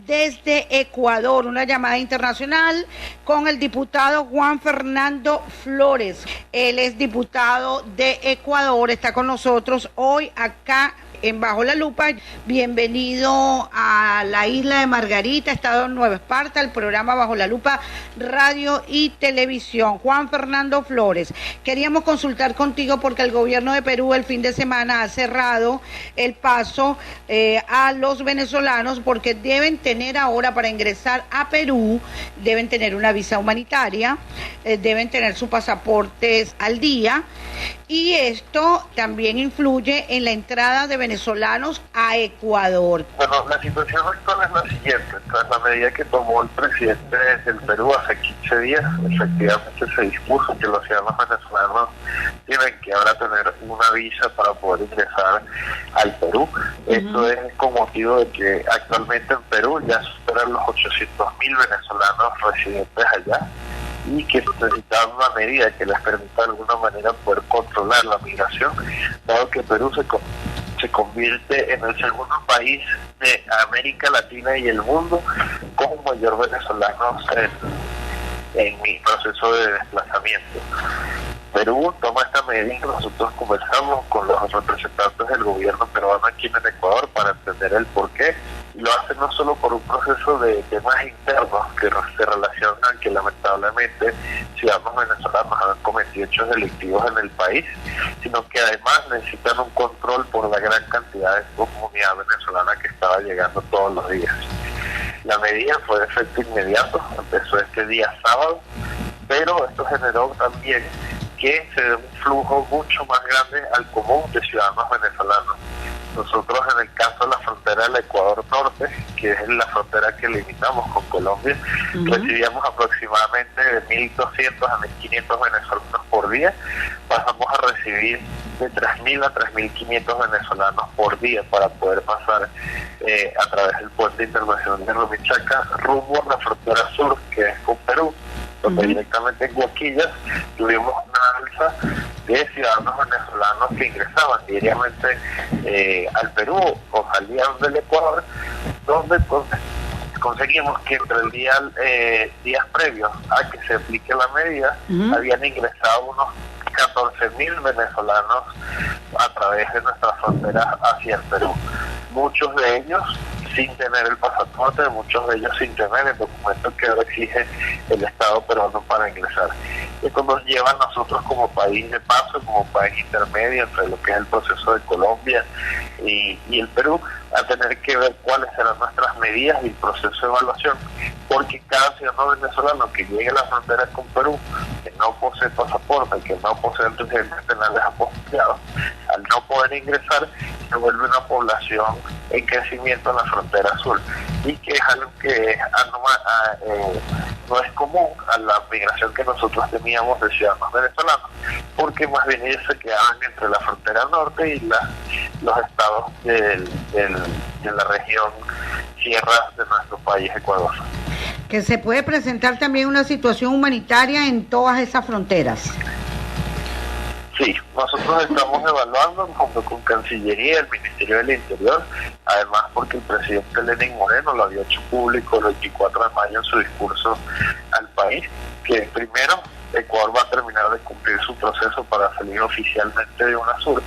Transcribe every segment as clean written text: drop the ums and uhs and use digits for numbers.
desde Ecuador, una llamada internacional con el diputado Juan Fernando Flores. Él es diputado de Ecuador, está con nosotros hoy acá en Bajo la Lupa. Bienvenido a la isla de Margarita, estado en Nueva Esparta, el programa Bajo la Lupa, radio y televisión. Juan Fernando Flores, queríamos consultar contigo porque el gobierno de Perú el fin de semana ha cerrado el paso a los venezolanos porque deben tener ahora para ingresar a Perú, deben tener una visa humanitaria, deben tener sus pasaportes al día, y esto también influye en la entrada de venezolanos a Ecuador. Bueno, la situación actual es la siguiente. Tras la medida que tomó el presidente del Perú hace 15 días, efectivamente se dispuso que los ciudadanos venezolanos tienen que ahora tener una visa para poder ingresar al Perú. Esto es con motivo de que actualmente en Perú ya superan los 800.000 venezolanos residentes allá, y que necesitaban una medida que les permita de alguna manera poder controlar la migración, dado que Perú se convierte en el segundo país de América Latina y el mundo con mayor venezolanos en mi proceso de desplazamiento. Perú toma esta medida y nosotros conversamos con los representantes del gobierno peruano aquí en el Ecuador para entender el porqué. Y lo hace no solo por un proceso de temas internos que se relacionan que lamentablemente ciudadanos venezolanos han cometido hechos delictivos en el país, sino que además necesitan un control por la gran cantidad de comunidad venezolana que estaba llegando todos los días. La medida fue de efecto inmediato, empezó este día sábado, pero esto generó también que se dé un flujo mucho más grande al común de ciudadanos venezolanos. Nosotros en el caso de la frontera del Ecuador Norte, que es la frontera que limitamos con Colombia, recibíamos aproximadamente de 1.200 a 1.500 venezolanos por día. Pasamos a recibir de 3.000 a 3.500 venezolanos por día para poder pasar a través del puente internacional de Rumichaca rumbo a la frontera sur, que es con Perú, donde directamente en Guaquillas tuvimos una alza de ciudadanos venezolanos que ingresaban diariamente al Perú o salían del Ecuador, donde conseguimos que entre el días previos a que se aplique la medida, habían ingresado unos 14.000 venezolanos a través de nuestras fronteras hacia el Perú. Muchos de ellos sin tener el pasaporte, muchos de ellos sin tener el documento que ahora exige el Estado peruano para ingresar. Esto nos lleva a nosotros como país de paso, como país intermedio entre lo que es el proceso de Colombia y el Perú, a tener que ver cuáles serán nuestras medidas y el proceso de evaluación, porque cada ciudadano venezolano que llegue a la frontera con Perú, que no posee pasaporte, que no posee antecedentes penales apostados, al no poder ingresar, se vuelve una población en crecimiento en la frontera sur, y que es algo que no es común a la migración que nosotros teníamos de ciudadanos venezolanos, porque más bien ellos se quedaban entre la frontera norte y los estados de la región sierra de nuestro país, Ecuador. Que se puede presentar también una situación humanitaria en todas esas fronteras. Sí, nosotros estamos evaluando junto con Cancillería y el Ministerio del Interior, además porque el presidente Lenín Moreno lo había hecho público el 24 de mayo en su discurso al país, que primero Ecuador va a terminar de cumplir su proceso para salir oficialmente de UNASUR,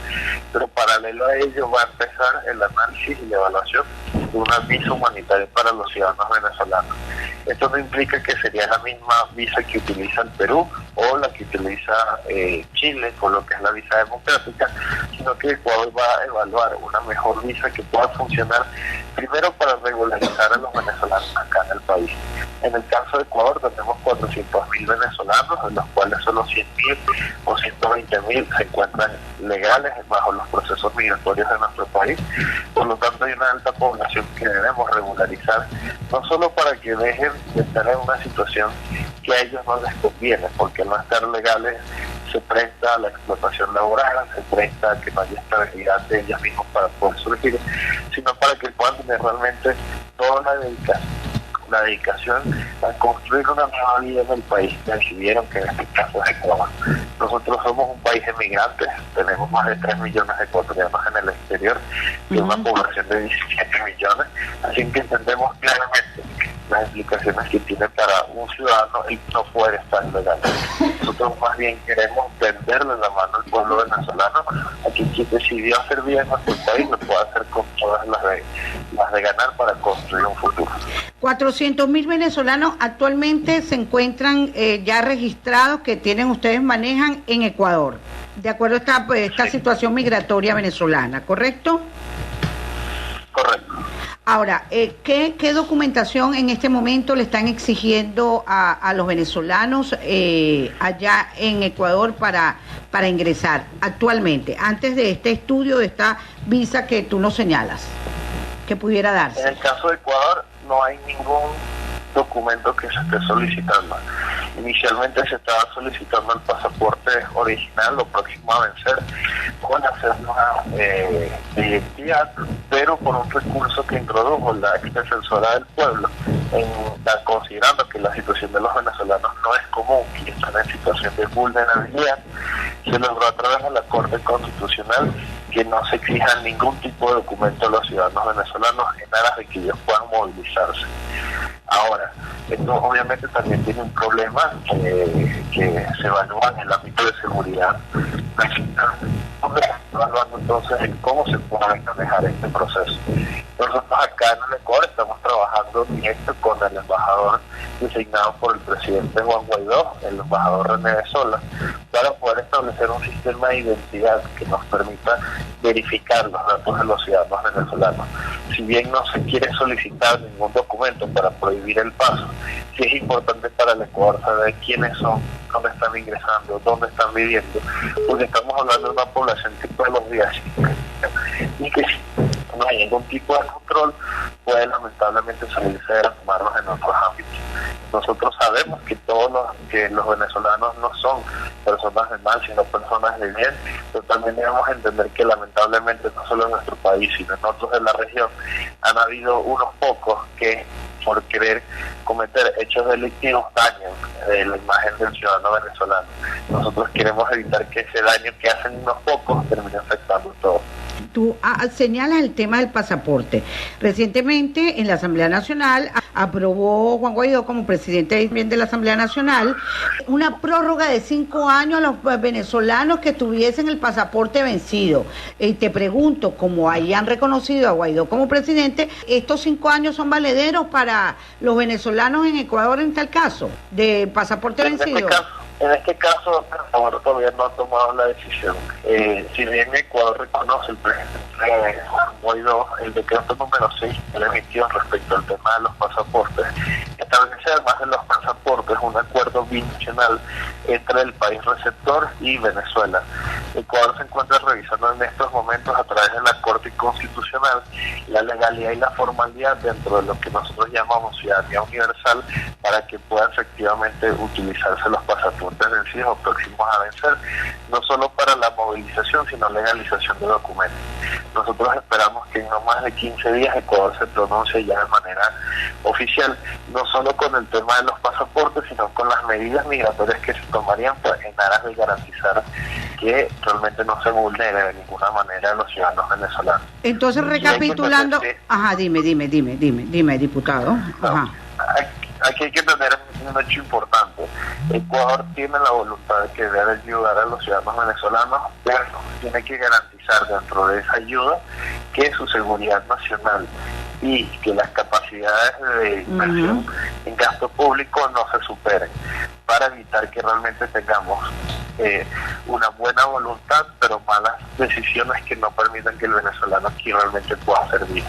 pero paralelo a ello va a empezar el análisis y la evaluación de una visa humanitaria para los ciudadanos venezolanos. Esto no implica que sería la misma visa que utiliza el Perú o la que utiliza Chile, con lo que es la visa democrática, sino que Ecuador va a evaluar una mejor visa que pueda funcionar primero para regularizar a los venezolanos acá en el país. En el caso de Ecuador tenemos 400.000 venezolanos, de los cuales solo 100.000 o 120.000 se encuentran legales bajo los procesos migratorios de nuestro país. Por lo tanto, hay una alta población que debemos regularizar, no solo para que dejen de estar en una situación que a ellos no les conviene, porque no estar legales se presta a la explotación laboral, se presta a que no haya estabilidad de ellos mismos para poder surgir, sino para que puedan tener realmente toda la dedicación a construir una nueva vida en el país que decidieron, que en este caso es Ecuador. Nosotros somos un país de migrantes, tenemos más de 3 millones de ecuatorianos en el exterior y una población de 17 millones, así que entendemos claramente las implicaciones que tiene para un ciudadano y no poder estar legal. Nosotros más bien queremos tenderle la mano al pueblo venezolano a que quien decidió hacer bien nuestro país lo pueda hacer con todas las de ganar para construir un futuro. 400.000 venezolanos actualmente se encuentran ya registrados que ustedes manejan en Ecuador, de acuerdo a esta situación migratoria venezolana, ¿correcto? Correcto. Ahora, ¿qué documentación en este momento le están exigiendo a los venezolanos allá en Ecuador para ingresar actualmente, antes de este estudio, de esta visa que tú nos señalas, que pudiera darse? En el caso de Ecuador no hay ningún documento que se esté solicitando. Inicialmente se estaba solicitando el pasaporte original o próximo a vencer con la cédula de identidad, pero por un recurso que introdujo la ex defensora del pueblo, considerando que la situación de los venezolanos no es común y están en situación de vulnerabilidad, se logró a través de la Corte Constitucional que no se exija ningún tipo de documento a los ciudadanos venezolanos en aras de que ellos puedan movilizarse. Ahora, esto obviamente también tiene un problema que se evalúa en el ámbito de seguridad nacional, donde se está evaluando entonces en cómo se puede manejar este proceso. Nosotros acá en el Ecuador estamos trabajando directo con el embajador designado por el presidente Juan Guaidó, el embajador René de Sola, para poder establecer un sistema de identidad que nos permita verificar los datos de los ciudadanos venezolanos. Si bien no se quiere solicitar ningún documento para prohibir el paso, sí es importante para el Ecuador saber quiénes son, dónde están ingresando, dónde están viviendo, porque estamos hablando de una población que todos los días y que si no hay ningún tipo de control puede lamentablemente salirse de las manos en otros ámbitos. Nosotros sabemos que los venezolanos no son personas de mal, sino personas de bien, pero también debemos entender que lamentablemente no solo en nuestro país, sino en otros de la región, han habido unos pocos que por querer cometer hechos delictivos dañan la imagen del ciudadano venezolano. Nosotros queremos evitar que ese daño que hacen unos pocos termine afectando a todos. Tú señalas el tema del pasaporte. Recientemente en la Asamblea Nacional aprobó Juan Guaidó como presidente de la Asamblea Nacional una prórroga de 5 años a los venezolanos que tuviesen el pasaporte vencido. Y te pregunto, como ahí han reconocido a Guaidó como presidente, ¿estos 5 años son valederos para los venezolanos en Ecuador en tal caso, de pasaporte vencido? En este caso, Ecuador todavía no ha tomado la decisión. Si bien Ecuador reconoce el presidente Guaidó, el decreto número 6 que le emitió respecto al tema de los pasaportes, establece además de los pasaportes un acuerdo binacional entre el país receptor y Venezuela. Ecuador se encuentra revisando en estos momentos a través de la Corte Constitucional la legalidad y la formalidad dentro de lo que nosotros llamamos ciudadanía universal para que pueda efectivamente utilizarse los pasaportes vencidos o próximos a vencer, no solo para la movilización, sino legalización de documentos. Nosotros esperamos que en no más de 15 días Ecuador se pronuncie ya de manera oficial, no solo con el tema de los pasaportes, sino con las medidas migratorias que se tomarían en aras de garantizar que realmente no se vulnere de ninguna manera a los ciudadanos venezolanos. Entonces, recapitulando, dime, diputado. Ajá. Aquí hay que tener un hecho importante. Ecuador tiene la voluntad de querer ayudar a los ciudadanos venezolanos, pero tiene que garantizar dentro de esa ayuda que su seguridad nacional y que las capacidades de inversión en gasto público no se superen, para evitar que realmente tengamos una buena voluntad, pero malas decisiones que no permitan que el venezolano aquí realmente pueda servir.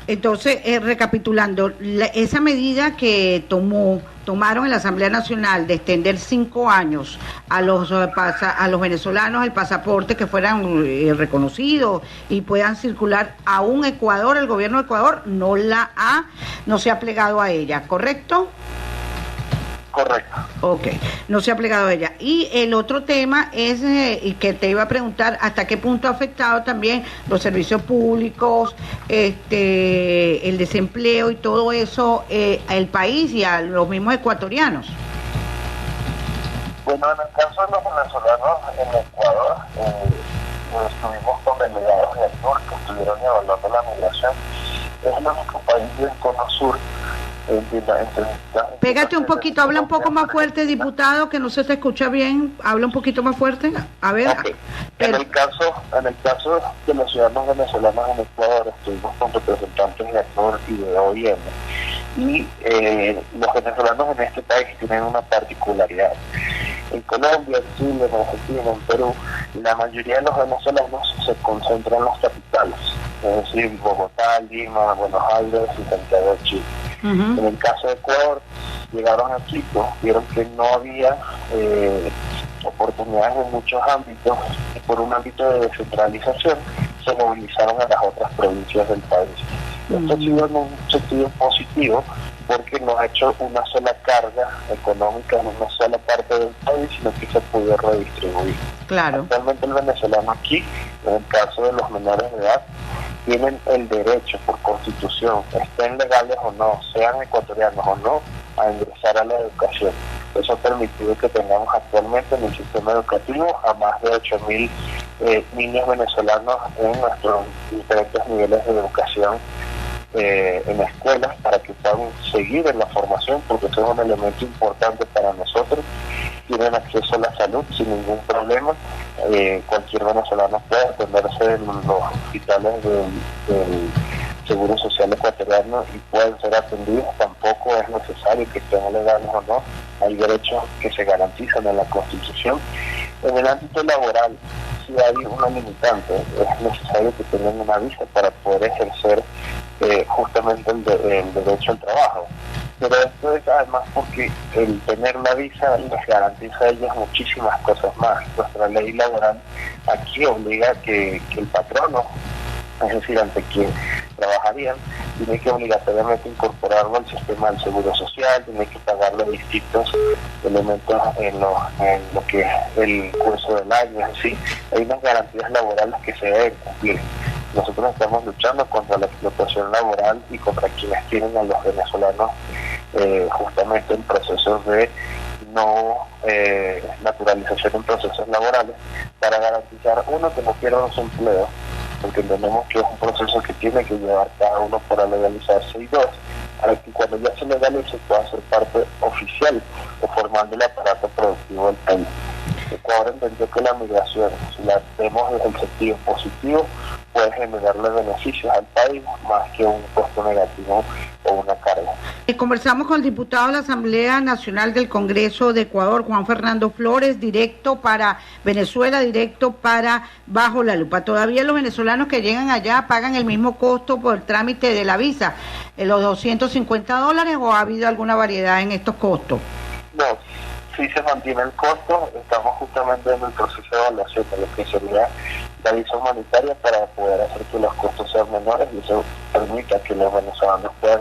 Entonces, recapitulando, esa medida que tomaron en la Asamblea Nacional de extender 5 años a los venezolanos el pasaporte, que fueran reconocidos y puedan circular a un Ecuador, el gobierno de Ecuador no se ha plegado a ella, ¿correcto? Correcto. Ok, no se ha plegado a ella. Y el otro tema es, y que te iba a preguntar, ¿hasta qué punto ha afectado también los servicios públicos, el desempleo y todo eso, al país y a los mismos ecuatorianos? Bueno, en el caso de los venezolanos en Ecuador, estuvimos con delegados de ACNUR que estuvieron evaluando la migración. Es el único país del Cono Sur Pégate un poquito, habla un poco más fuerte, diputado, que no se te escucha bien. Habla un poquito más fuerte. A ver. Okay. En el caso de los ciudadanos venezolanos en Ecuador, estuvimos con representantes de actor y de OIM. Y los venezolanos en este país tienen una particularidad. En Colombia, en Chile, en Argentina, en Perú, la mayoría de los venezolanos se concentran en las capitales, es decir, Bogotá, Lima, Buenos Aires y Santiago de Chile. En el caso de Ecuador, llegaron a Quito, vieron que no había oportunidades en muchos ámbitos, y por un ámbito de descentralización se movilizaron a las otras provincias del país. Esto ha sido en un sentido positivo, porque no ha hecho una sola carga económica en una sola parte del país, sino que se pudo redistribuir. Claro. Actualmente el venezolano aquí, en el caso de los menores de edad, tienen el derecho por constitución, estén legales o no, sean ecuatorianos o no, a ingresar a la educación. Eso ha permitido que tengamos actualmente en el sistema educativo a más de 8.000 niños venezolanos en nuestros diferentes niveles de educación en escuelas, para que puedan seguir en la formación, porque eso es un elemento importante para nosotros. Tienen acceso a la salud sin ningún problema. Cualquier venezolano puede atenderse en los hospitales del Seguro Social ecuatoriano y pueden ser atendidos. Tampoco es necesario que estén legales o no. Hay derechos que se garantizan en la Constitución. En el ámbito laboral, si hay una limitante, es necesario que tengan una visa para poder ejercer justamente el derecho al trabajo. Pero esto es además porque el tener la visa les garantiza a ellos muchísimas cosas más. Nuestra ley laboral aquí obliga que el patrono, es decir, ante quien trabajarían, tiene que obligatoriamente incorporarlo al sistema del Seguro Social, tiene que pagarle distintos elementos en lo que es el curso del año, es decir, hay unas garantías laborales que se deben cumplir. Nosotros estamos luchando contra la explotación laboral y contra quienes tienen a los venezolanos justamente en procesos de no naturalización en procesos laborales, para garantizar, uno, que no pierdan su empleo, porque entendemos que es un proceso que tiene que llevar cada uno para legalizarse, y dos, para que cuando ya se legalice pueda ser parte oficial o formal del aparato productivo del país. Ecuador entendió que la migración, si la vemos desde el sentido positivo, puede generarle beneficios al país más que un costo negativo o una carga. Conversamos con el diputado de la Asamblea Nacional del Congreso de Ecuador, Juan Fernando Flores, directo para Venezuela, directo para Bajo la Lupa. Todavía los venezolanos que llegan allá pagan el mismo costo por el trámite de la visa, los $250, ¿o ha habido alguna variedad en estos costos? No, sí se mantiene el costo. Estamos justamente en el proceso de evaluación de lo que sería la visa humanitaria, para poder hacer que los costos sean menores y eso permita que los venezolanos puedan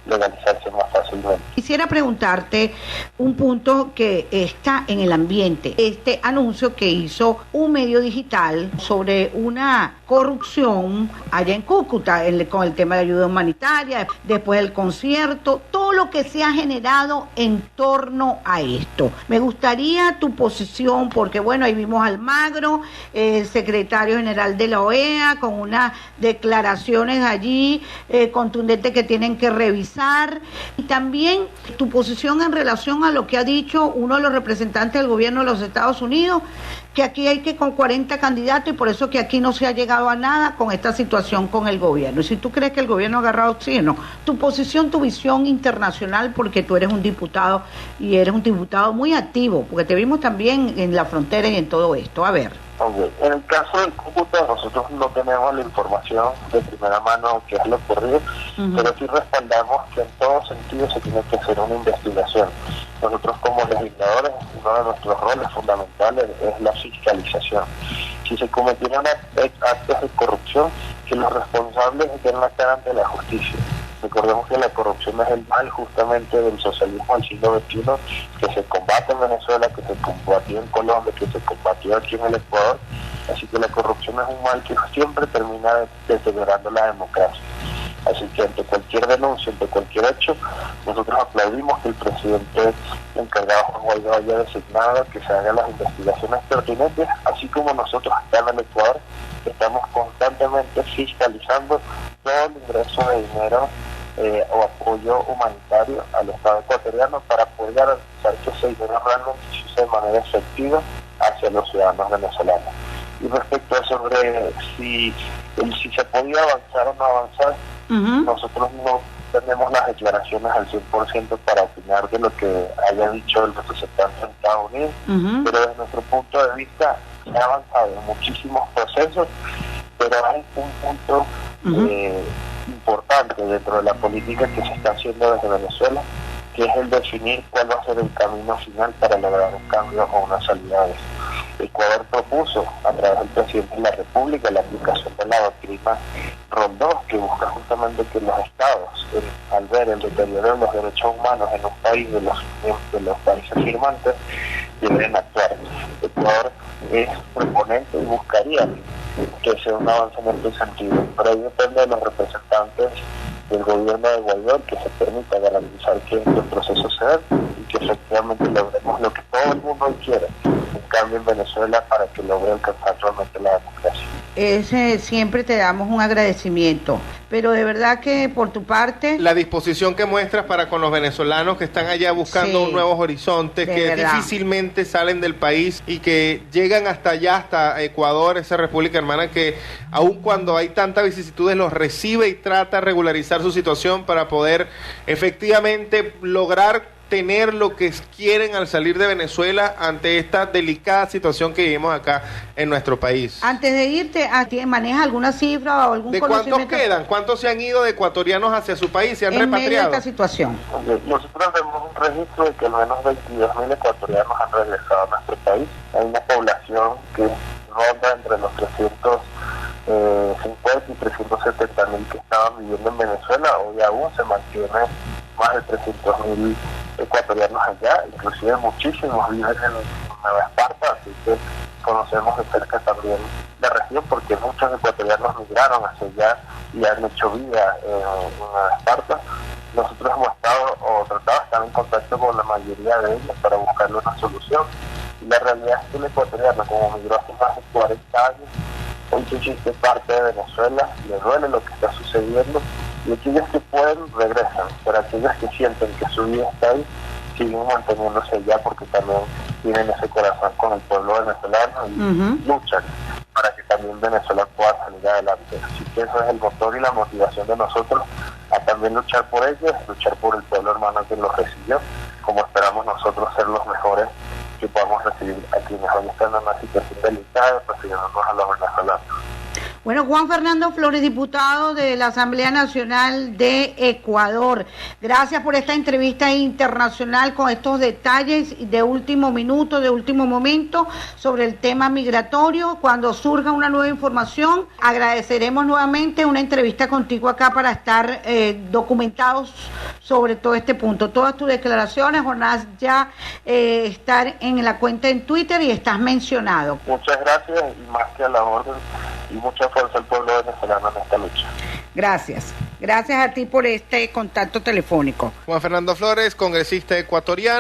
legalizarse más fácilmente. Quisiera preguntarte un punto que está en el ambiente. Este anuncio que hizo un medio digital sobre una corrupción allá en Cúcuta, con el tema de ayuda humanitaria, después del concierto, todo lo que se ha generado en torno a esto. Me gustaría tu posición, porque bueno, ahí vimos a Almagro, el secretario general de la OEA, con unas declaraciones allí contundentes que tienen que revisar, y también tu posición en relación a lo que ha dicho uno de los representantes del gobierno de los Estados Unidos, que aquí hay que con 40 candidatos y por eso que aquí no se ha llegado a nada con esta situación con el gobierno. Y si tú crees que el gobierno ha agarrado oxígeno, tu posición, tu visión internacional, porque tú eres un diputado y eres un diputado muy activo, porque te vimos también en la frontera y en todo esto. A ver. Okay. En el caso del Cúcuta, nosotros no tenemos la información de primera mano que es lo ocurrido, pero sí respaldamos que en todo sentido se tiene que hacer una investigación. Nosotros como legisladores, uno de nuestros roles fundamentales es la fiscalización. Si se cometieron actos de corrupción, que los responsables estén la cara ante la justicia. Recordemos que la corrupción es el mal justamente del socialismo del siglo XXI, que se combate en Venezuela, que se combatió en Colombia, que se combatió aquí en el Ecuador. Así que la corrupción es un mal que siempre termina deteriorando la democracia. Así que ante cualquier denuncia, ante cualquier hecho, nosotros aplaudimos que el presidente encargado Juan Guaidó haya designado que se hagan las investigaciones pertinentes, así como nosotros acá en el Ecuador estamos constantemente fiscalizando todo el ingreso de dinero o apoyo humanitario al Estado ecuatoriano para poder garantizar que ese dinero realmente se use de manera efectiva hacia los ciudadanos venezolanos. Y respecto a sobre si se podía avanzar o no avanzar, nosotros no tenemos las declaraciones al 100% para opinar de lo que haya dicho el representante de Estados Unidos, pero desde nuestro punto de vista se ha avanzado en muchísimos procesos, pero hay un punto importante dentro de la política que se está haciendo desde Venezuela, que es el definir cuál va a ser el camino final para lograr un cambio o una salida de esto. Ecuador propuso a través del presidente de la República la aplicación de la doctrina Rondó, que busca justamente que los estados, al ver el deterioro de los derechos humanos en un país de los países firmantes, deben actuar. Ecuador es proponente y buscaría que sea un avance en este sentido, pero ahí depende de los representantes del gobierno de Guaidó que se permita garantizar que estos procesos se den y que efectivamente logremos lo que todo el mundo quiere, un cambio en Venezuela para que logre alcanzar realmente la democracia. Siempre te damos un agradecimiento, pero de verdad que por tu parte... La disposición que muestras para con los venezolanos que están allá buscando nuevos horizontes, que verdad, difícilmente salen del país y que llegan hasta allá, hasta Ecuador, esa república hermana que aun cuando hay tantas vicisitudes los recibe y trata de regularizar su situación para poder efectivamente lograr tener lo que quieren al salir de Venezuela ante esta delicada situación que vivimos acá en nuestro país. Antes de irte, ¿manejas alguna cifra o algún conocimiento? ¿De cuántos quedan? ¿Cuántos se han ido de ecuatorianos hacia su país? ¿Se han repatriado? En medio de esta situación. Nosotros tenemos un registro de que al menos 22.000 ecuatorianos han regresado a nuestro país. Hay una población que ronda entre los 350 y 370.000 que estaban viviendo en Venezuela. Hoy aún se mantiene más de 300.000 ecuatorianos allá, inclusive muchísimos viven en Nueva Esparta, así que conocemos de cerca también la región porque muchos ecuatorianos migraron hacia allá y han hecho vida en Nueva Esparta. Nosotros hemos estado o tratado de estar en contacto con la mayoría de ellos para buscarle una solución. Y la realidad es que el ecuatoriano, como migró hace más de 40 años, hoy se siente parte de Venezuela, le duele lo que está sucediendo, y aquellos que pueden regresan, pero aquellos que sienten que su vida está ahí, siguen manteniéndose allá porque también tienen ese corazón con el pueblo venezolano y luchan para que también Venezuela pueda salir adelante. Así que eso es el motor y la motivación de nosotros a también luchar por ellos, luchar por el pueblo hermano que los recibió, como esperamos nosotros ser los mejores que podamos recibir a quienes hoy están en una situación delicada, refiriéndonos a los venezolanos. Bueno, Juan Fernando Flores, diputado de la Asamblea Nacional de Ecuador, gracias por esta entrevista internacional con estos detalles de último minuto, de último momento sobre el tema migratorio. Cuando surja una nueva información, agradeceremos nuevamente una entrevista contigo acá para estar documentados sobre todo este punto. Todas tus declaraciones, Jonás, ya estar en la cuenta en Twitter y estás mencionado. Muchas gracias y más que a la orden y mucha fuerza al pueblo venezolano en esta lucha. Gracias. Gracias a ti por este contacto telefónico. Juan Fernando Flores, congresista ecuatoriano.